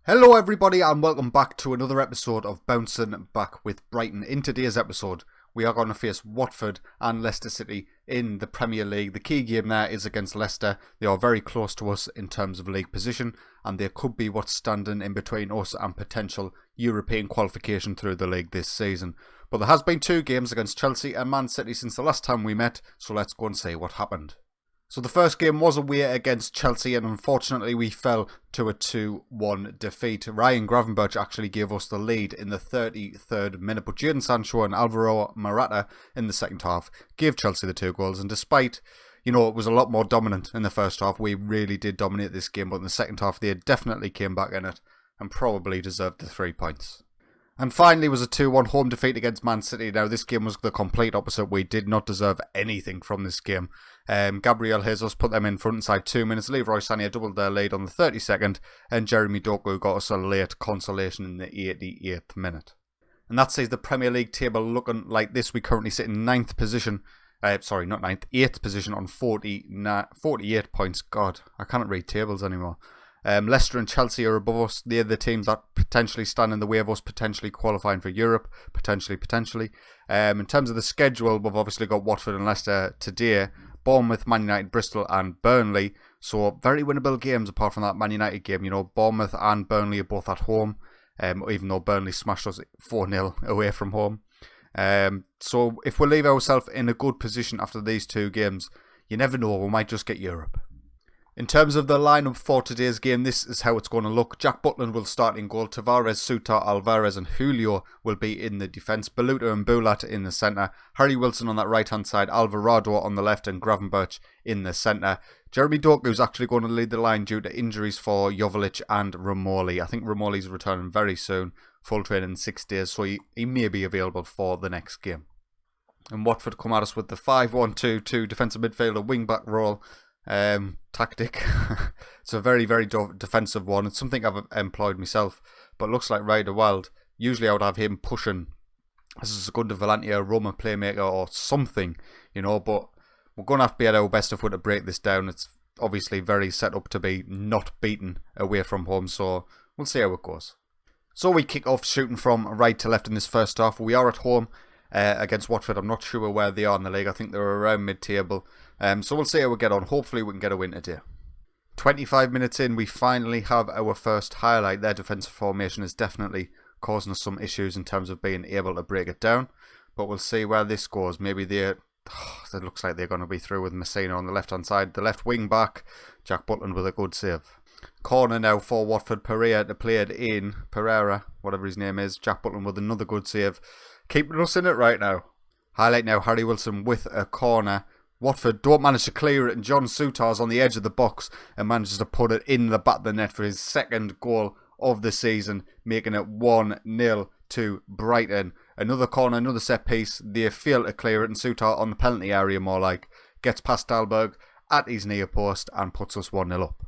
Hello everybody and welcome back to another episode of Bouncing Back with Brighton. In today's episode, we are going to face Watford and Leicester City in the Premier League. The key game there is against Leicester. They are very close to us in terms of league position, and there could be what's standing in between us and potential European qualification through the league this season. But there has been two games against Chelsea and Man City since the last time we met, so let's go and see what happened. So the first game was away against Chelsea, and unfortunately we fell to a 2-1 defeat. Ryan Gravenberch actually gave us the lead in the 33rd minute, but Jadon Sancho and Alvaro Morata in the second half gave Chelsea the 2 goals. And despite, it was a lot more dominant in the first half, we really did dominate this game, but in the second half they definitely came back in it and probably deserved the 3 points. And finally was a 2-1 home defeat against Man City. Now this game was the complete opposite. We did not deserve anything from this game. Gabriel Jesus put them in front inside 2 minutes. Leroy Sané doubled their lead on the 32nd. And Jeremy Doku got us a late consolation in the 88th minute. And that sees the Premier League table looking like this. We currently sit in 9th position. 8th position on 48 points. God, I can't read tables anymore. Leicester and Chelsea are above us. They're the teams that potentially stand in the way of us potentially qualifying for Europe. Potentially. In terms of the schedule, we've obviously got Watford and Leicester today. Bournemouth, Man United, Bristol and Burnley. So very winnable games apart from that Man United game. Bournemouth and Burnley are both at home. Even though Burnley smashed us 4-0 away from home. So if we leave ourselves in a good position after these 2 games, you never know, we might just get Europe. In terms of the lineup for today's game, this is how it's going to look. Jack Butland will start in goal. Tavares, Souttar, Alvarez and Julio will be in the defence. Beluta and Bulat in the centre. Harry Wilson on that right-hand side. Alvarado on the left and Gravenberch in the centre. Jeremy Doku is actually going to lead the line due to injuries for Joveljic and Romoli. I think Romoli's returning very soon. Full training in 6 days, so he may be available for the next game. And Watford come at us with the 5-1-2-2 defensive midfielder wing-back role. Tactic. It's a very, very defensive one. It's something I've employed myself, but looks like Riederwald. Usually I would have him pushing. This is a good Volante, a Roma playmaker or something, but we're going to have to be at our best if we're to break this down. It's obviously very set up to be not beaten away from home, so we'll see how it goes. So we kick off shooting from right to left in this first half. We are at home against Watford. I'm not sure where they are in the league. I think they're around mid-table. So we'll see how we get on. Hopefully we can get a win today. 25 minutes in, we finally have our first highlight. Their defensive formation is definitely causing us some issues in terms of being able to break it down. But we'll see where this goes. Maybe it looks like they're going to be through with Messina on the left-hand side. The left wing back, Jack Butland with a good save. Corner now for Watford. Pereira to play it in. Pereira, whatever his name is. Jack Butland with another good save. Keeping us in it right now. Highlight now, Harry Wilson with a corner. Watford don't manage to clear it, and John Souttar's on the edge of the box and manages to put it in the back of the net for his second goal of the season, making it 1-0 to Brighton. Another corner, another set piece. They fail to clear it, and Souttar on the penalty area more like gets past Dahlberg at his near post and puts us 1-0 up.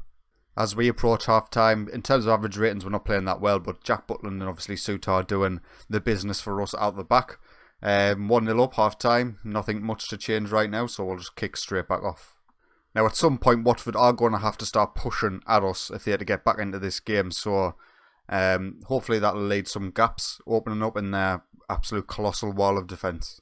As we approach half time, in terms of average ratings, we're not playing that well, but Jack Butland and obviously Souttar doing the business for us out the back. 1-0 up half time, nothing much to change right now, so we'll just kick straight back off. Now at some point Watford are going to have to start pushing at us if they had to get back into this game, so hopefully that'll lead some gaps opening up in their absolute colossal wall of defence.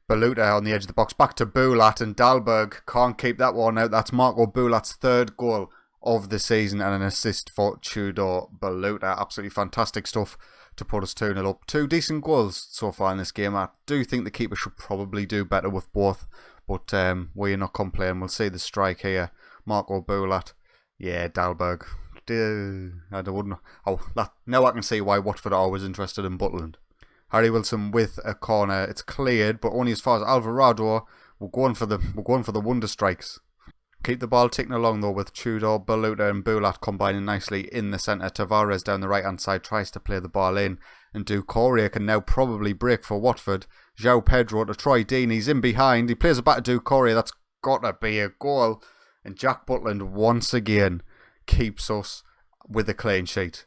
Beluta on the edge of the box, back to Bulat, and Dahlberg can't keep that one out. That's Marco Bulat's 3rd goal of the season and an assist for Tudor Beluta. Absolutely fantastic stuff to put us 2-0 up. 2 decent goals so far in this game. I do think the keeper should probably do better with both, but we're not complaining. We'll see the strike here. Marco Bulat. Yeah, Dahlberg. Now I can see why Watford are always interested in Butland. Harry Wilson with a corner. It's cleared, but only as far as Alvarado. We're going for the wonder strikes. Keep the ball ticking along though with Tudor, Beluta and Bulat combining nicely in the centre. Tavares down the right hand side tries to play the ball in, and Doucouré can now probably break for Watford. João Pedro to Troy Dean, he's in behind, he plays it back to Doucouré, that's got to be a goal. And Jack Butland once again keeps us with a clean sheet.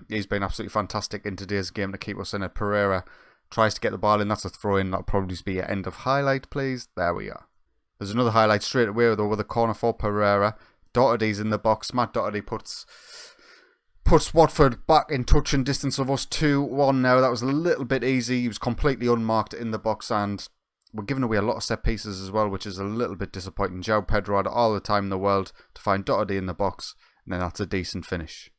He's been absolutely fantastic in today's game to keep us in it. Pereira tries to get the ball in, that's a throw in, that'll probably just be an end of highlight please. There we are. There's another highlight straight away though with a corner for Pereira. Doherty's in the box. Matt Doherty puts Puts Watford back in touch and distance of us 2-1 now. That was a little bit easy. He was completely unmarked in the box and we're giving away a lot of set pieces as well, which is a little bit disappointing. João Pedro had all the time in the world to find Doherty in the box, and then that's a decent finish.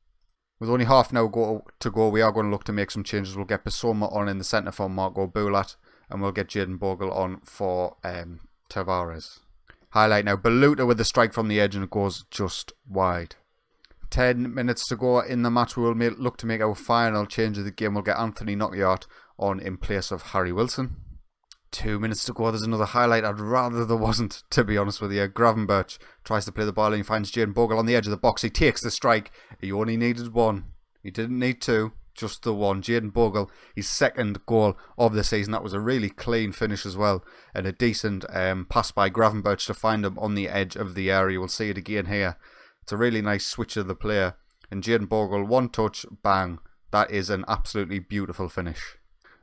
With only half an hour to go, we are going to look to make some changes. We'll get Bissouma on in the centre for Marco Bulat, and we'll get Jayden Bogle on for Tavares. Highlight now, Beluta with the strike from the edge and it goes just wide. 10 minutes to go in the match. We will look to make our final change of the game. We'll get Anthony Knockaert on in place of Harry Wilson. 2 minutes to go. There's another highlight. I'd rather there wasn't, to be honest with you. Gravenberch tries to play the ball and he finds Jayden Bogle on the edge of the box. He takes the strike. He only needed one. He didn't need two. Just the one. Jayden Bogle, his second goal of the season. That was a really clean finish as well. And a decent pass by Gravenberch to find him on the edge of the area. We'll see it again here. It's a really nice switch of the player. And Jayden Bogle, one touch, bang. That is an absolutely beautiful finish.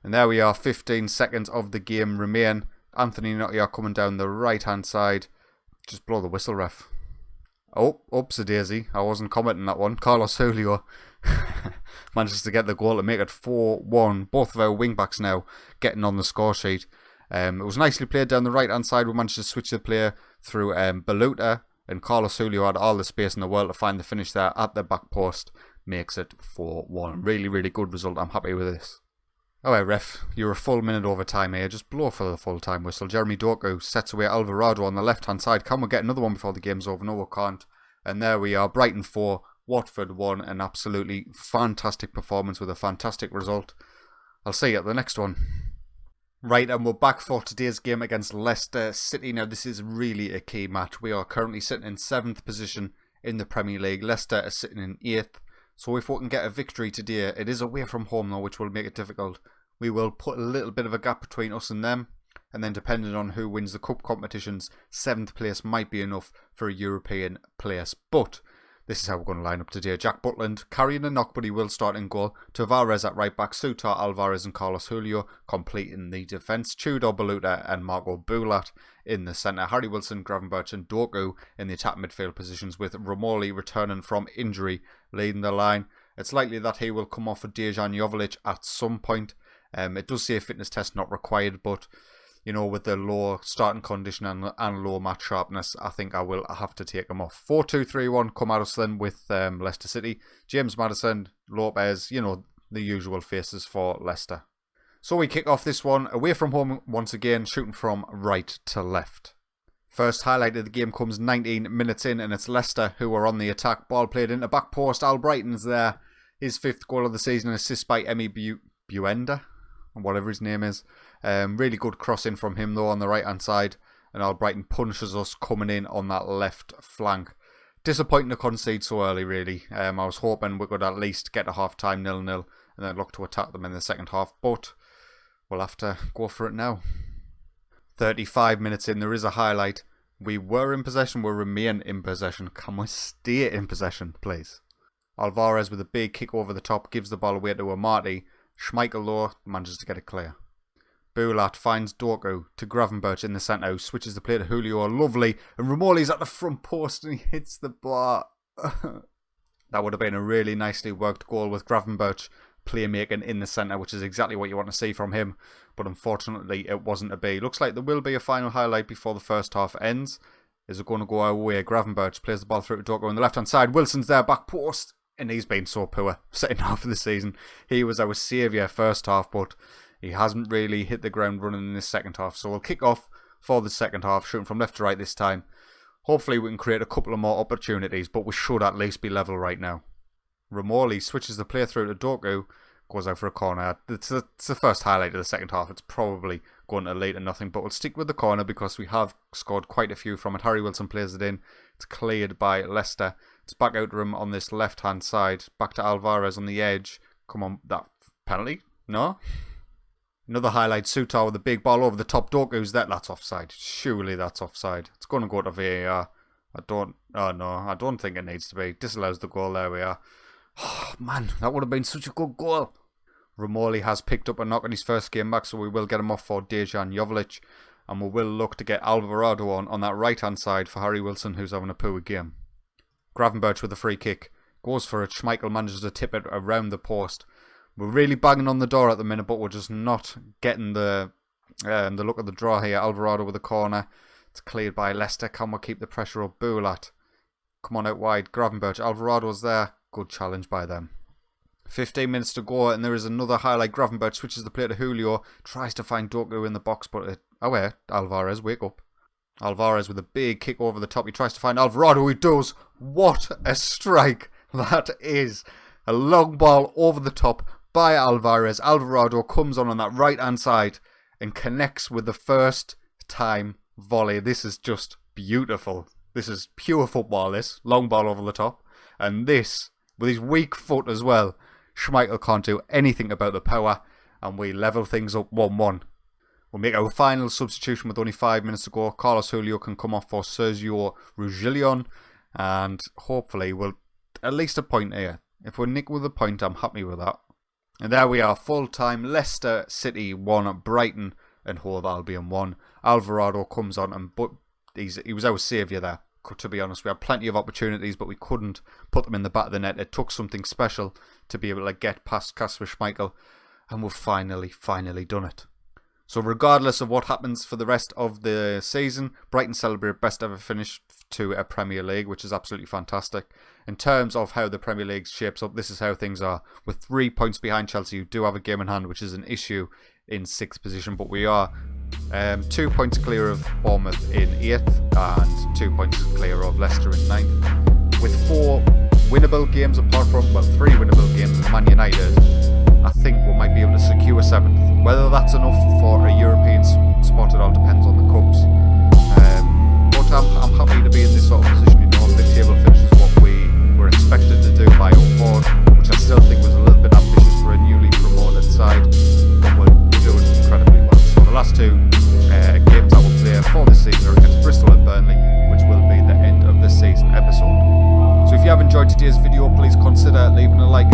And there we are, 15 seconds of the game remain. Anthony Knockaert coming down the right-hand side. Just blow the whistle, ref. Oh, oops-a-daisy. I wasn't commenting that one. Carlos Julio manages to get the goal to make it 4-1. Both of our wing-backs now getting on the score sheet. It was nicely played down the right-hand side. We managed to switch the player through Beluta. And Carlos Julio had all the space in the world to find the finish there at the back post. Makes it 4-1. Really, really good result. I'm happy with this. Alright, ref, you're a full minute over time here. Just blow for the full time whistle. Jeremy Doku sets away Alvarado on the left hand side. Can we get another one before the game's over? No, we can't. And there we are. Brighton 4, Watford 1. An absolutely fantastic performance with a fantastic result. I'll see you at the next one. Right, and we're back for today's game against Leicester City. Now, this is really a key match. We are currently sitting in 7th position in the Premier League. Leicester are sitting in 8th. So if we can get a victory today, it is away from home though, which will make it difficult. We will put a little bit of a gap between us and them. And then depending on who wins the cup competitions, 7th place might be enough for a European place. But this is how we're going to line up today. Jack Butland carrying a knock, but he will start in goal. Tavares at right back. Sutar, Alvarez and Carlos Julio completing the defence. Tudor, Beluta and Marco Bulat in the centre. Harry Wilson, Gravenberch and Doku in the attack midfield positions, with Romoli returning from injury leading the line. It's likely that he will come off for Dejan Joveljic at some point. It does say a fitness test not required, but you know, with the low starting condition and low match sharpness, I think I will have to take him off. 4-2-3-1 come at us then with Leicester City. James Maddison, Lopez, you know, the usual faces for Leicester. So we kick off this one away from home once again, shooting from right to left. First highlight of the game comes 19 minutes in, and it's Leicester who are on the attack. Ball played into back post. Albrighton's there. His 5th goal of the season, assist by Emi Buenda, whatever his name is. Really good crossing from him though on the right hand side, and Albrighton punishes us coming in on that left flank. Disappointing to concede so early really. I was hoping we could at least get to half time 0-0 and then look to attack them in the second half, but we'll have to go for it now. 35 minutes in, there is a highlight. We were in possession, we'll remain in possession. Can we stay in possession please? Alvarez with a big kick over the top gives the ball away to Amati. Schmeichel though manages to get it clear. Bulat finds Doku to Gravenberch in the centre, who switches the play to Julio. Lovely. And Romoli's at the front post and he hits the bar. That would have been a really nicely worked goal with Gravenberch playmaking in the centre, which is exactly what you want to see from him. But unfortunately, it wasn't to be. Looks like there will be a final highlight before the first half ends. Is it going to go our way? Gravenberch plays the ball through to Doku on the left-hand side. Wilson's there, back post. And he's been so poor second half of the season. He was our saviour first half, but he hasn't really hit the ground running in this second half. So we'll kick off for the second half, shooting from left to right this time. Hopefully we can create a couple of more opportunities, but we should at least be level right now. Romoli switches the play through to Doku, goes out for a corner. It's the first highlight of the second half. It's probably going to lead to nothing, but we'll stick with the corner because we have scored quite a few from it. Harry Wilson plays it in. It's cleared by Leicester. It's back out to him on this left-hand side. Back to Alvarez on the edge. Come on, that penalty? No? Another highlight, Sutar with the big ball over the top. Doku's there. That's offside. Surely that's offside. It's going to go to VAR. I don't think it needs to be. Disallows the goal. There we are. Oh, man, that would have been such a good goal. Romoli has picked up a knock in his first game back, so we will get him off for Dejan Joveljic. And we will look to get Alvarado on that right-hand side for Harry Wilson, who's having a poor game. Gravenberch with a free kick goes for it. Schmeichel manages to tip it around the post. We're really banging on the door at the minute, but we're just not getting the look of the draw here. Alvarado with the corner. It's cleared by Leicester. Can we keep the pressure up? Boulat. Come on out wide. Gravenberch. Alvarado's there. Good challenge by them. 15 minutes to go, and there is another highlight. Gravenberch switches the play to Julio. Tries to find Doku in the box, but Alvarez, wake up. Alvarez with a big kick over the top. He tries to find Alvarado. He does. What a strike that is. A long ball over the top by Alvarez. Alvarado comes on that right-hand side and connects with the first time volley. This is just beautiful. This is pure football, this. Long ball over the top. And this, with his weak foot as well, Schmeichel can't do anything about the power. And we level things up 1-1. We'll make our final substitution with only 5 minutes to go. Carlos Julio can come off for Sergio Rugiillon. And hopefully we'll at least a point here. If we're nicked with a point, I'm happy with that. And there we are, full time. Leicester City 1, Brighton and Hove Albion 1. Alvarado comes on, and he was our saviour there. To be honest, we had plenty of opportunities, but we couldn't put them in the back of the net. It took something special to be able to get past Kasper Schmeichel, and we've finally done it. So regardless of what happens for the rest of the season, Brighton celebrate best ever finish to a Premier League, which is absolutely fantastic. In terms of how the Premier League shapes up, this is how things are. With 3 points behind Chelsea, who do have a game in hand, which is an issue in 6th position, but we are 2 points clear of Bournemouth in 8th and 2 points clear of Leicester in 9th. With 4 winnable games apart from, 3 winnable games with Man United, I think we might be able to secure 7th. Whether that's enough for a European spot, it all depends on the cups. But I'm happy to be in this sort of position. You know, mid-table finish is what we were expected to do by our board, which I still think was a little bit ambitious for a newly promoted side, but we're doing incredibly well. So the last 2 games I will play for this season are against Bristol and Burnley, which will be the end of the season episode. So if you have enjoyed today's video, please consider leaving a like.